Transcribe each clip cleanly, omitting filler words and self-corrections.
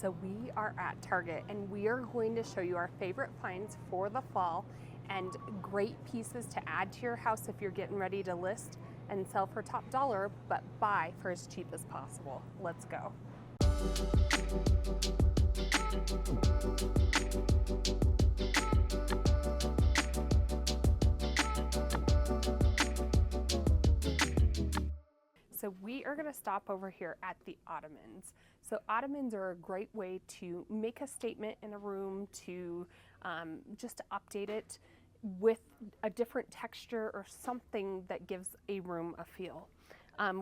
So we are at Target and we are going to show you our favorite finds for the fall and great pieces to add to your house if you're getting ready to list and sell for top dollar, but buy for as cheap as possible. Let's go. So we are going to stop over here at the ottomans. So ottomans are a great way to make a statement in a room, to just update it with a different texture or something that gives a room a feel.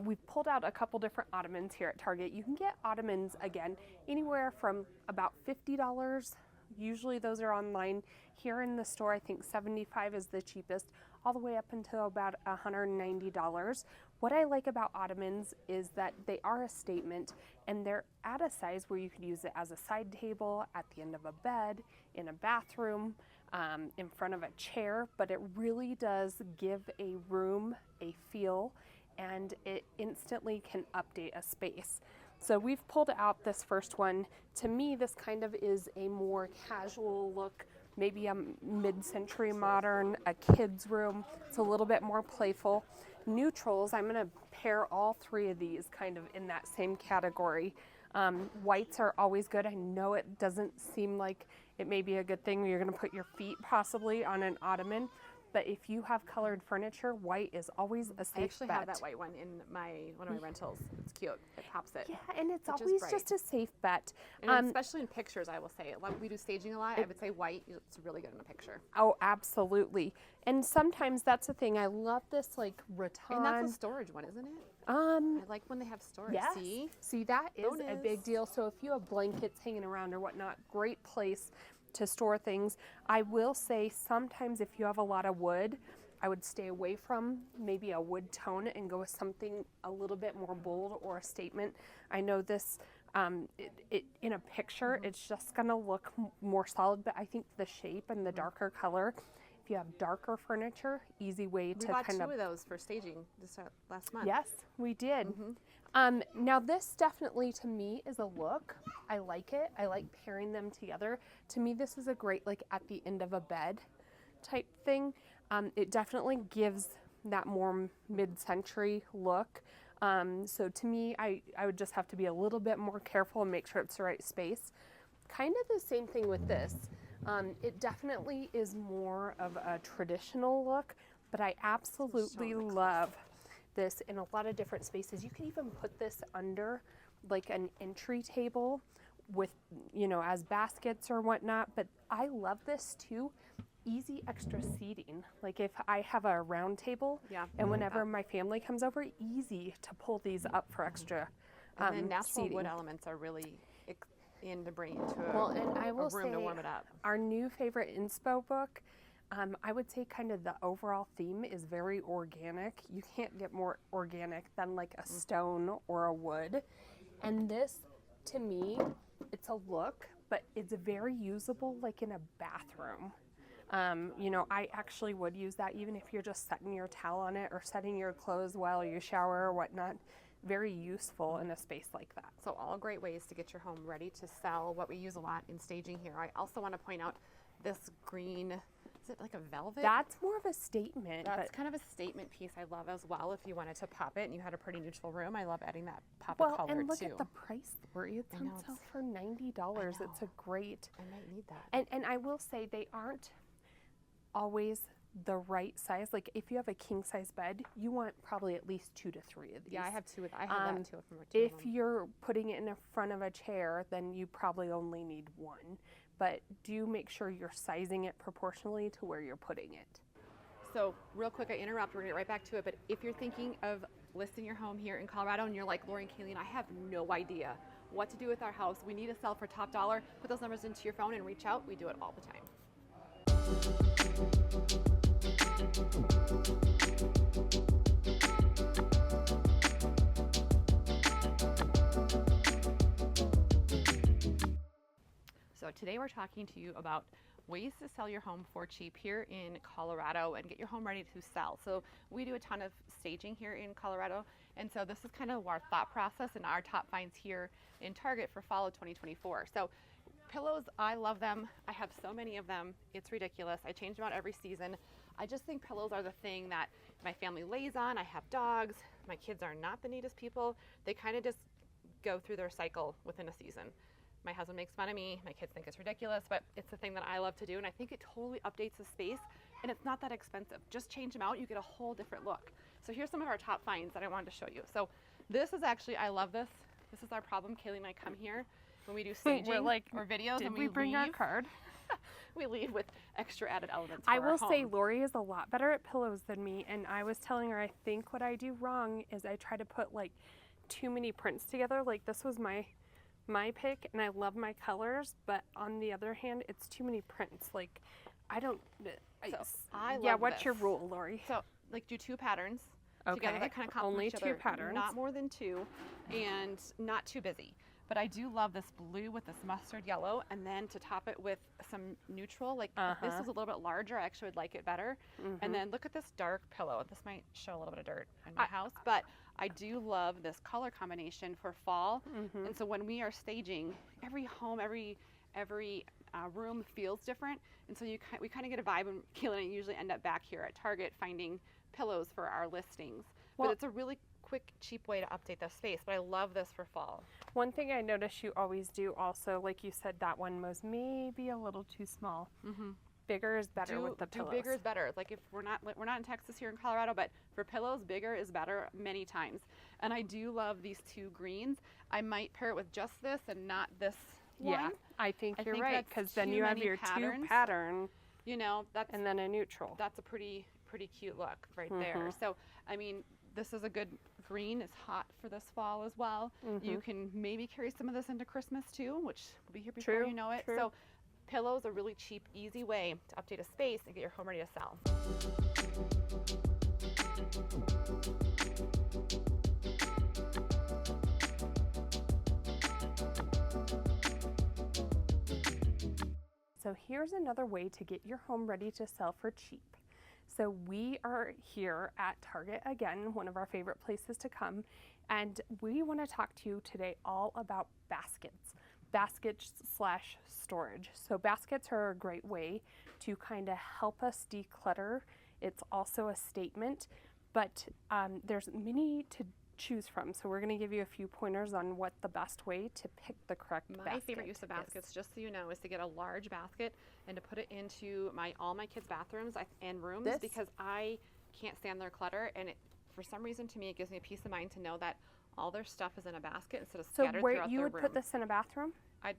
We've pulled out a couple different ottomans here at Target. You can get ottomans, again, anywhere from about $50. Usually those are online. Here in the store, I think $75 is the cheapest, all the way up until about $190. What I like about ottomans is that they are a statement and they're at a size where you could use it as a side table, at the end of a bed, in a bathroom, in front of a chair, but it really does give a room a feel and it instantly can update a space. So we've pulled out this first one. To me, this kind of is a more casual look, maybe a mid-century modern, a kid's room. It's a little bit more playful. Neutrals, I'm gonna pair all three of these kind of in that same category. Whites are always good. I know it doesn't seem like it may be a good thing. You're gonna put your feet possibly on an ottoman, but if you have colored furniture, white is always a safe bet. I actually have that white one in one of my rentals. It's cute. It pops it. Yeah, and it's always just a safe bet. And especially in pictures, I will say. Like we do staging a lot. I would say white. It's really good in a picture. Oh, absolutely. And sometimes that's the thing. I love this like rattan. And that's a storage one, isn't it? I like when they have storage. Yes. See, that is Bonus. a big deal. So if you have blankets hanging around or whatnot, great place to store things. I will say sometimes if you have a lot of wood, I would stay away from maybe a wood tone and go with something a little bit more bold or a statement. I know this in a picture, it's just gonna look more solid, but I think the shape and the darker color, if you have darker furniture, easy way to bought kind of. We bought 2 of those for staging this last month. Yes, we did. Now this definitely to me is a look. I like it. I like pairing them together. To me, this is a great like at the end of a bed type thing. It definitely gives that more mid-century look. So to me, I would just have to be a little bit more careful and make sure it's the right space. Kind of the same thing with this. It definitely is more of a traditional look, but I absolutely love this in a lot of different spaces. You can even put this under like an entry table with, you know, as baskets or whatnot, but I love this too. Easy extra seating. Like if I have a round table and whenever my family comes over, easy to pull these up for extra and natural seating. wood elements are really in to bring into and I will room say to warm it up. Our new favorite inspo book, I would say kind of the overall theme is very organic. You can't get more organic than like a stone or a wood. And this, to me, it's a look, but it's very usable like in a bathroom. You know, I actually would use that even if you're just setting your towel on it or setting your clothes while you shower or whatnot. Very useful in a space like that. So all great ways to get your home ready to sell, what we use a lot in staging here. I also want to point out this green, is it like a velvet? That's more of a statement. That's kind of a statement piece I love as well. If you wanted to pop it and you had a pretty neutral room, I love adding that pop of color too. And look at the price, Lori. It's on sale for $90. It's a great. I might need that. And I will say they aren't always the right size. Like if you have a king size bed, you want probably at least 2 to 3 of these. Yeah, I have 2. I have that too. If you're putting it in front of a chair, then you probably only need 1. But do make sure you're sizing it proportionally to where you're putting it. So real quick, I interrupt. We're gonna get right back to it. But if you're thinking of listing your home here in Colorado and you're like Lori and Kayleen, I have no idea what to do with our house. We need to sell for top dollar. Put those numbers into your phone and reach out. We do it all the time. So today we're talking to you about ways to sell your home for cheap here in Colorado and get your home ready to sell. So we do a ton of staging here in Colorado, And so this is kind of our thought process and our top finds here in Target for fall of 2024. So pillows, I love them. I have so many of them. It's ridiculous. I change them out every season. I just think pillows are the thing that my family lays on. I have dogs. My kids are not the neatest people. They kind of just go through their cycle within a season. My husband makes fun of me. My kids think it's ridiculous, but it's the thing that I love to do. And I think it totally updates the space, and it's not that expensive. Just change them out. You get a whole different look. So here's some of our top finds that I wanted to show you. So this is actually, I love this. This is our problem. Kaylee and I come here when we do staging or videos, did and we bring our card? We leave with extra added elements. I will say Lori is a lot better at pillows than me, and I was telling her I think what I do wrong is I try to put like too many prints together. Like this was my pick, and I love my colors, but on the other hand, it's too many prints. Like I don't. What's your rule, Lori? So like do 2 patterns okay. together that kind of complement Only each other. 2 patterns, not more than 2, and not too busy. But I do love this blue with this mustard yellow, and then to top it with some neutral, like if this was a little bit larger, I actually would like it better. And then look at this dark pillow. This might show a little bit of dirt in my house, but I do love this color combination for fall. And so when we are staging, every home, every room feels different. And so we kind of get a vibe, and Kayla and I usually end up back here at Target finding pillows for our listings. But it's a really quick, cheap way to update the space, but I love this for fall. One thing I notice you always do also, like you said, that one was maybe a little too small. Bigger is better with the pillows. Bigger is better. Like if we're not in Texas here in Colorado, but for pillows, bigger is better many times. And I do love these 2 greens. I might pair it with just this and not this one. Yeah, I think you're right, because then you have your 2 pattern, you know, and then a neutral. That's a pretty cute look right there. So I mean, this is a good green. It's hot for this fall as well. You can maybe carry some of this into Christmas too, which will be here before you know it. So pillows are a really cheap, easy way to update a space and get your home ready to sell. So here's another way to get your home ready to sell for cheap. So we are here at Target again, one of our favorite places to come, and we want to talk to you today all about baskets / storage. So baskets are a great way to kind of help us declutter. It's also a statement, but there's many to choose from. So we're going to give you a few pointers on what the best way to pick the correct basket. My favorite use of baskets, just so you know, is to get a large basket and to put it into all my kids' bathrooms and rooms, because I can't stand their clutter, and for some reason to me it gives me a peace of mind to know that all their stuff is in a basket instead of scattered throughout their room. So you would put this in a bathroom? I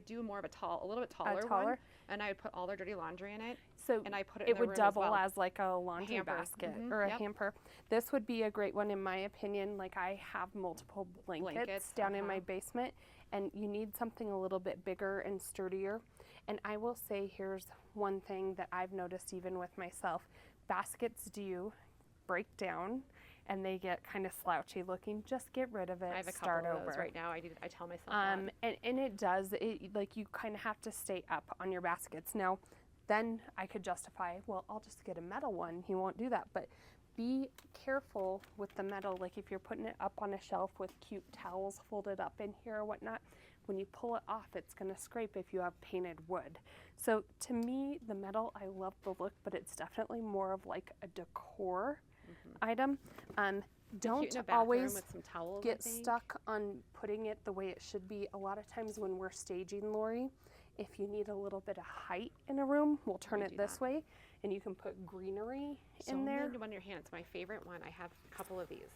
do more of a little bit taller one, and I would put all their dirty laundry in it. So and I put it in would room double as, well. as like a laundry basket or a hamper. This would be a great one in my opinion. Like I have multiple blankets down in my basement, and you need something a little bit bigger and sturdier. And I will say, here's one thing that I've noticed even with myself. Baskets do break down and they get kind of slouchy looking. Just get rid of it. I have a start couple of over. those right now. I tell myself that. And it does. Like you kind of have to stay up on your baskets. Now, then I could justify, well, I'll just get a metal one. He won't do that. But be careful with the metal. Like if you're putting it up on a shelf with cute towels folded up in here or whatnot, when you pull it off, it's going to scrape if you have painted wood. So to me, the metal, I love the look, but it's definitely more of like a decor item. Don't always with some towels, get stuck on putting it the way it should be. A lot of times when we're staging, Lori, if you need a little bit of height in a room, we'll turn it this way, and you can put greenery in there. So on your hand, it's my favorite one. I have a couple of these.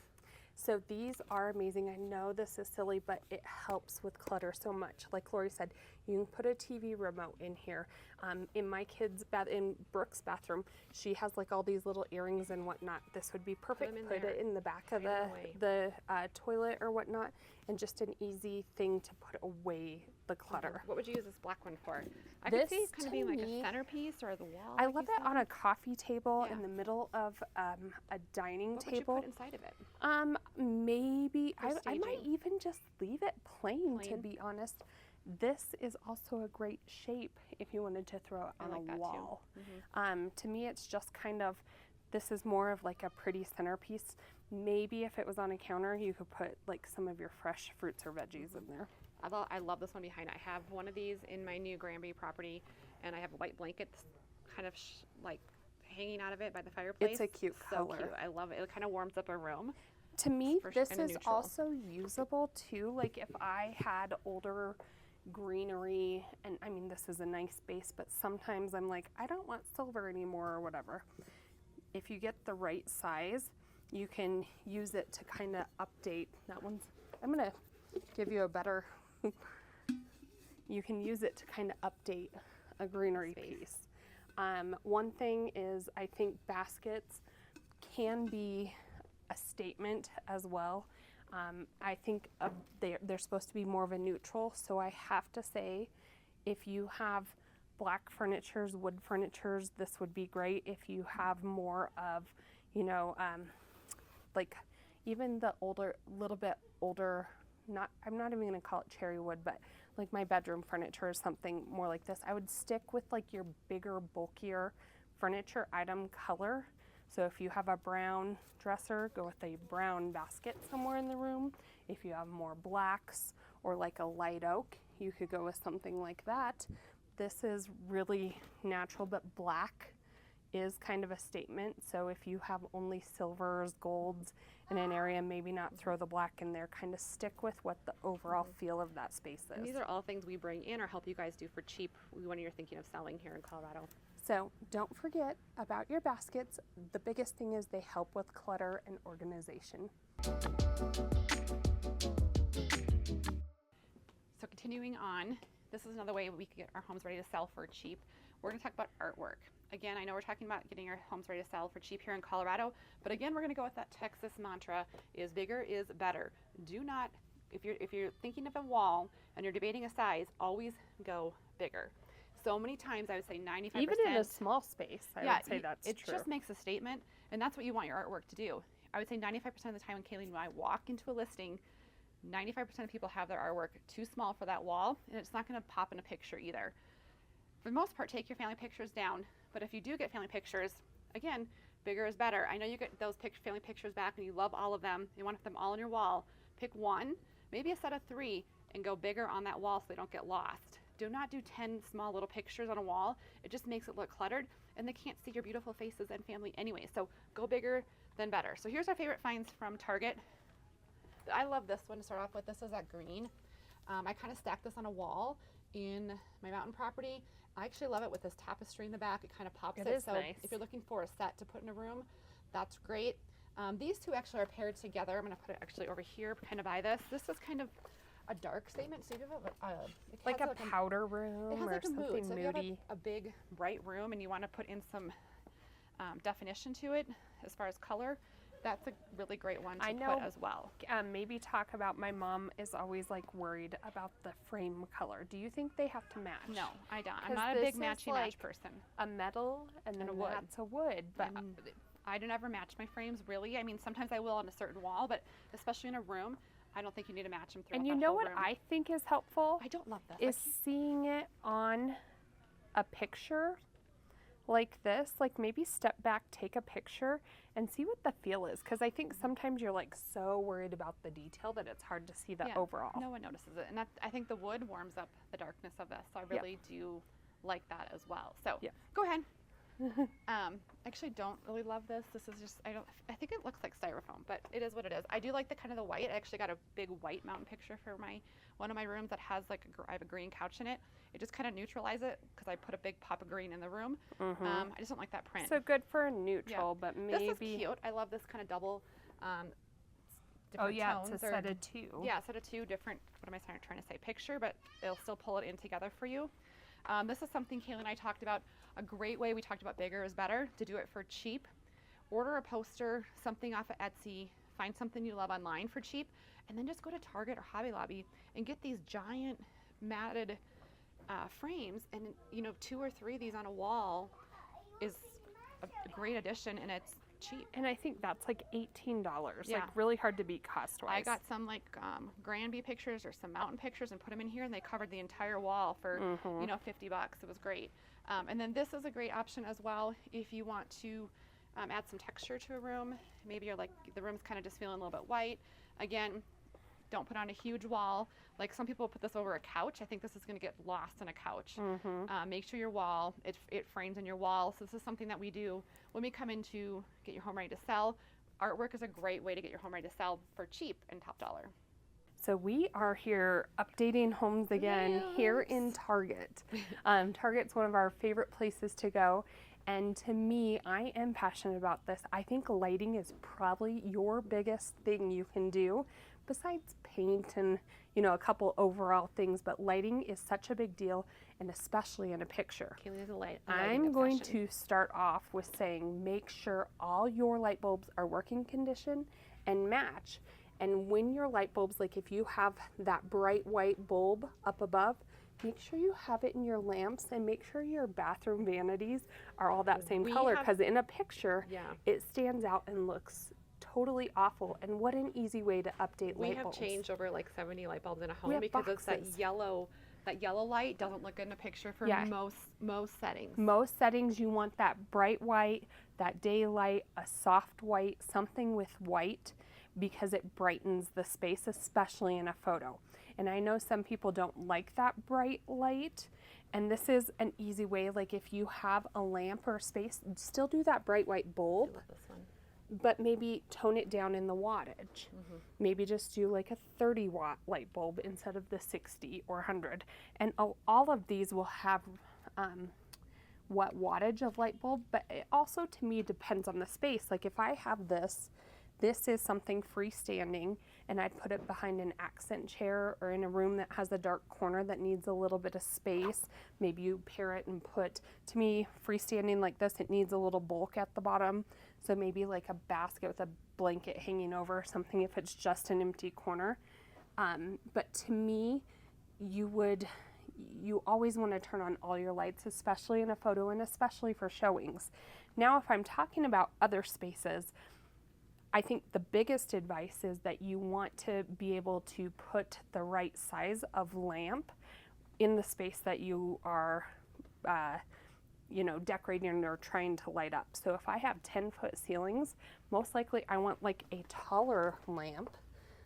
So these are amazing. I know this is silly, but it helps with clutter so much. Like Lori said, you can put a TV remote in here. In my kids' in Brooke's bathroom, she has like all these little earrings and whatnot. This would be perfect. Put it in the back of the toilet or whatnot, and just an easy thing to put away the clutter. What would you use this black one for? I could see it kind of being like a centerpiece or the wall. I love it on a coffee table in the middle of a dining table. What would you put inside of it? Maybe I might even just leave it plain, to be honest. This is also a great shape if you wanted to throw it on a wall. To me, it's just kind of, this is more of like a pretty centerpiece. Maybe if it was on a counter, you could put like some of your fresh fruits or veggies in there. I love this one behind it. I have one of these in my new Granby property, and I have a white blanket kind of like hanging out of it by the fireplace. It's a cute color. So cute. I love it. It kind of warms up a room. To me, this in a is neutral. also usable too. Like if I had older greenery, and I mean, this is a nice space, but sometimes I'm like, I don't want silver anymore or whatever. If you get the right size, you can use it to kind of update. That one's, I'm gonna give you a better, you can use it to kind of update a greenery piece. One thing is, I think baskets can be a statement as well. I think they're supposed to be more of a neutral, so I have to say, if you have black furnitures, wood furnitures, this would be great. If you have more of, you know, like even the older, little bit older, I'm not even gonna call it cherry wood, but like my bedroom furniture or something more like this, I would stick with like your bigger, bulkier furniture item color. So if you have a brown dresser, go with a brown basket somewhere in the room. If you have more blacks or like a light oak, you could go with something like that. This is really natural, but black is kind of a statement. So if you have only silvers, golds in an area, maybe not throw the black in there, kind of stick with what the overall feel of that space is. And these are all things we bring in or help you guys do for cheap when you're thinking of selling here in Colorado. So don't forget about your baskets. The biggest thing is they help with clutter and organization. So continuing on, this is another way we can get our homes ready to sell for cheap. We're gonna talk about artwork. Again, I know we're talking about getting our homes ready to sell for cheap here in Colorado, but again, we're gonna go with that Texas mantra, is bigger is better. Do not, if you're thinking of a wall and you're debating a size, always go bigger. So many times I would say 95%. Even in a small space, I would say that's true. It just makes a statement, and that's what you want your artwork to do. I would say 95% of the time when Kayleen and I walk into a listing, 95% of people have their artwork too small for that wall, and it's not gonna pop in a picture either. For the most part, take your family pictures down, but if you do get family pictures, again, bigger is better. I know you get those family pictures back and you love all of them, you want them all on your wall. Pick one, maybe a set of 3, and go bigger on that wall so they don't get lost. Do not do 10 small little pictures on a wall. It just makes it look cluttered, and they can't see your beautiful faces and family anyway. So go bigger than better. So here's our favorite finds from Target. I love this one to start off with. This is that green. I kind of stacked this on a wall in my mountain property. I actually love it with this tapestry in the back. It kind of pops it. So nice. if you're looking for a set to put in a room, that's great. These two actually are paired together. I'm going to put it actually over here, kind of by this. This is kind of a dark statement. So you have like a powder room or like something mood. So moody. if you have a big bright room and you want to put in some definition to it as far as color, that's a really great one to put as well. Maybe talk about, my mom is always like worried about the frame color. Do you think they have to match? No, I don't. I'm not a big matchy-match person. A metal and then a wood. that's a wood. But I don't ever match my frames, really. I mean, sometimes I will on a certain wall, but especially in a room, I don't think you need to match them throughout and the you whole know what room. I think is helpful? I don't love this. Is seeing it on a picture like this. Like maybe step back, take a picture, and see what the feel is. Because I think sometimes you're like so worried about the detail that it's hard to see the overall. No one notices it. And I think the wood warms up the darkness of this. So I really do like that as well. So go ahead. Actually don't really love this. This is just, I think it looks like styrofoam, but it is what it is. I do like the kind of the white. I actually got a big white mountain picture for one of my rooms that has like I have a green couch in it. It just kind of neutralizes it because I put a big pop of green in the room. I just don't like that print. So good for a neutral, but maybe. This is cute. I love this kind of double different tones. It's a set of 2. Yeah, a set of 2 different, what am I trying to say, picture, but it'll still pull it in together for you. This is something Kayla and I talked about. A great way, we talked about bigger is better, to do it for cheap. Order a poster, something off of Etsy, find something you love online for cheap, and then just go to Target or Hobby Lobby and get these giant matted frames, and 2 or 3 of these on a wall is a great addition, and it's cheap. And I think that's like $18. Yeah. Like really hard to beat cost-wise. I got some like Granby pictures or some mountain pictures and put them in here, and they covered the entire wall for $50. It was great. And then this is a great option as well if you want to add some texture to a room. Maybe you're like, the room's kind of just feeling a little bit white. Again, don't put on a huge wall. Like some people put this over a couch. I think this is going to get lost in a couch. Make sure your wall, it frames in your wall. So this is something that we do when we come in to get your home ready to sell. Artwork is a great way to get your home ready to sell for cheap and top dollar. So we are here updating homes again here in Target. Target's one of our favorite places to go. And to me, I am passionate about this. I think lighting is probably your biggest thing you can do besides paint and, you know, a couple overall things, but lighting is such a big deal, and especially in a picture. Kaylee has a lighting I'm going obsession. to start off with saying make sure all your light bulbs are working condition and match. And when your light bulbs, like if you have that bright white bulb up above, make sure you have it in your lamps, and make sure your bathroom vanities are all that same color, because in a picture, it stands out and looks totally awful. And what an easy way to update light bulbs. We have changed over like 70 light bulbs in a home because it's that yellow light doesn't look good in a picture for most settings. Most settings you want that bright white, that daylight, a soft white, something with white, because it brightens the space, especially in a photo. And I know some people don't like that bright light, and this is an easy way. Like if you have a lamp or space, still do that bright white bulb. I love this one. But maybe tone it down in the wattage. Maybe just do like a 30 watt light bulb instead of the 60 or 100. And all of these will have what wattage of light bulb, but it also to me depends on the space. Like if I have this is something freestanding, and I'd put it behind an accent chair or in a room that has a dark corner that needs a little bit of space. Maybe you pair it and put, to me, freestanding like this, it needs a little bulk at the bottom. So maybe like a basket with a blanket hanging over or something if it's just an empty corner. But to me, you always want to turn on all your lights, especially in a photo and especially for showings. Now, if I'm talking about other spaces, I think the biggest advice is that you want to be able to put the right size of lamp in the space that you are, decorating or trying to light up. So if I have 10-foot ceilings, most likely I want like a taller lamp,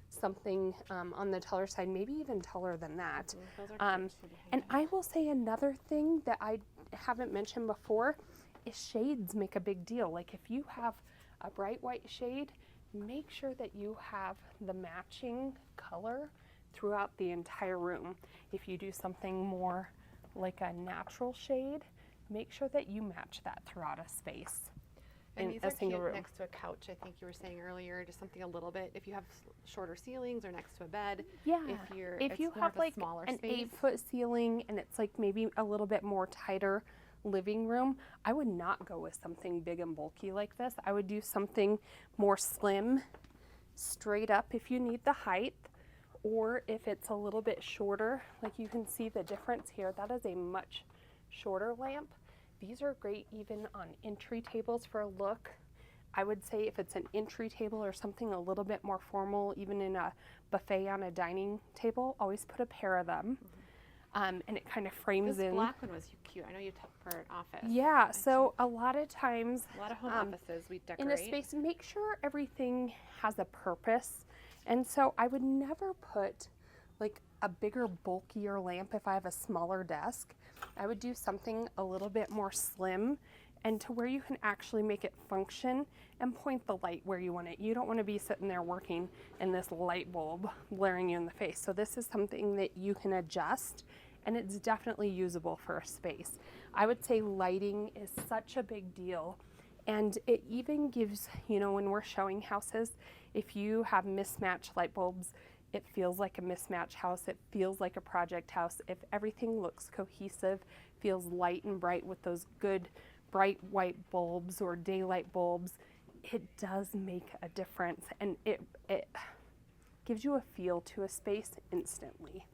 something on the taller side, maybe even taller than that. And I will say another thing that I haven't mentioned before is shades make a big deal. Like if you have a bright white shade, make sure that you have the matching color throughout the entire room. If you do something more like a natural shade, make sure that you match that throughout a space. And in these a are single cute room. next to a couch, I think you were saying earlier, just something a little bit, if you have shorter ceilings or next to a bed. Yeah, if you have like an 8-foot ceiling and it's like maybe a little bit more tighter living room, I would not go with something big and bulky like this. I would do something more slim, straight up if you need the height, or if it's a little bit shorter, like you can see the difference here, that is a much shorter lamp. These are great even on entry tables for a look. I would say if it's an entry table or something a little bit more formal, even in a buffet on a dining table, always put a pair of them. And it kind of frames this in. Black one was cute. I know you took for an office. Yeah, so a lot of times, a lot of home offices we decorate. in a space, make sure everything has a purpose. And so I would never put like a bigger, bulkier lamp if I have a smaller desk. I would do something a little bit more slim and to where you can actually make it function and point the light where you want it. You don't want to be sitting there working and this light bulb blaring you in the face. So this is something that you can adjust, and it's definitely usable for a space. I would say lighting is such a big deal, and it even gives, when we're showing houses, if you have mismatched light bulbs, it feels like a mismatched house. It feels like a project house. If everything looks cohesive, feels light and bright with those good bright white bulbs or daylight bulbs, it does make a difference, and it gives you a feel to a space instantly.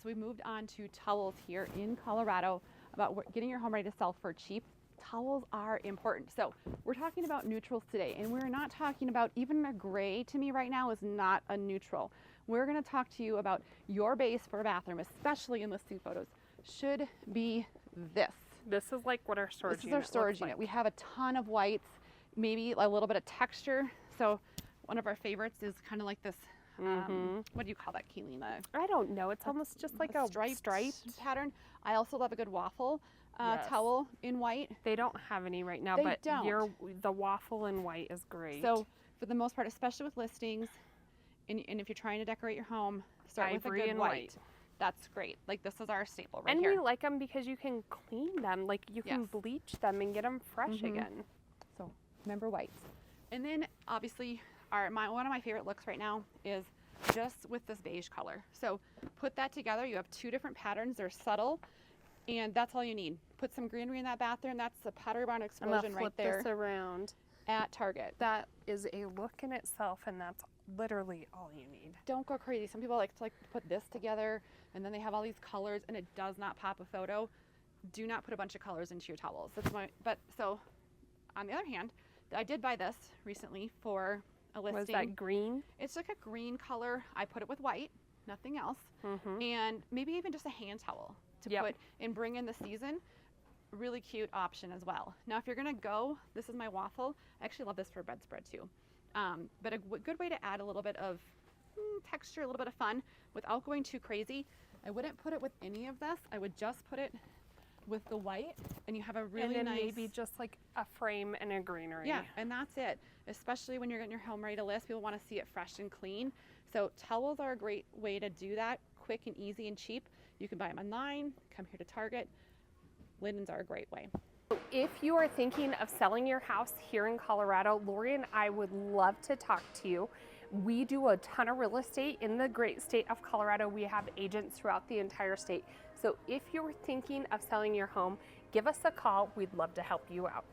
So we moved on to towels here in Colorado, about getting your home ready to sell for cheap, towels are important. So we're talking about neutrals today, and we're not talking about, even a gray to me right now is not a neutral. We're going to talk to you about your base for a bathroom, especially in listing photos, should be this. This is like what our storage This is unit our storage looks unit. like. We have a ton of whites, maybe a little bit of texture. So one of our favorites is kind of like this, what do you call that, Kayleen? I don't know. It's almost just like a striped pattern. I also love a good waffle Yes. towel in white. They don't have any right now, They but don't. the waffle in white is great. So for the most part, especially with listings, and if you're trying to decorate your home, start with a Ivory good and white. white. That's great. Like this is our staple right and here. we like them because you can clean them, like you can Yes. bleach them and get them fresh again. So remember whites. And then obviously one of my favorite looks right now is just with this beige color. So put that together. You have two different patterns. They're subtle, and that's all you need. Put some greenery in that bathroom. That's the Pottery Barn I'm explosion gonna right flip there this around. at Target. That is a look in itself, and that's literally all you need. Don't go crazy. Some people like to put this together, and then they have all these colors, and it does not pop a photo. Do not put a bunch of colors into your towels. So on the other hand, I did buy this recently for a listing. Was that green? It's like a green color. I put it with white, nothing else, and maybe even just a hand towel to put and bring in the season. Really cute option as well. Now, if you're gonna go, this is my waffle. I actually love this for bedspread too. But a good way to add a little bit of texture, a little bit of fun without going too crazy. I wouldn't put it with any of this. I would just put it with the white, and you have a really and then nice, maybe just like a frame and a greenery. yeah, and that's it. Especially when you're getting your home ready to list, people want to see it fresh and clean. So towels are a great way to do that, quick and easy and cheap. You can buy them online, come here to Target. Linens are a great way. If you are thinking of selling your house here in Colorado, Lori and I would love to talk to you. We do a ton of real estate in the great state of Colorado. We have agents throughout the entire state. So if you're thinking of selling your home, give us a call. We'd love to help you out.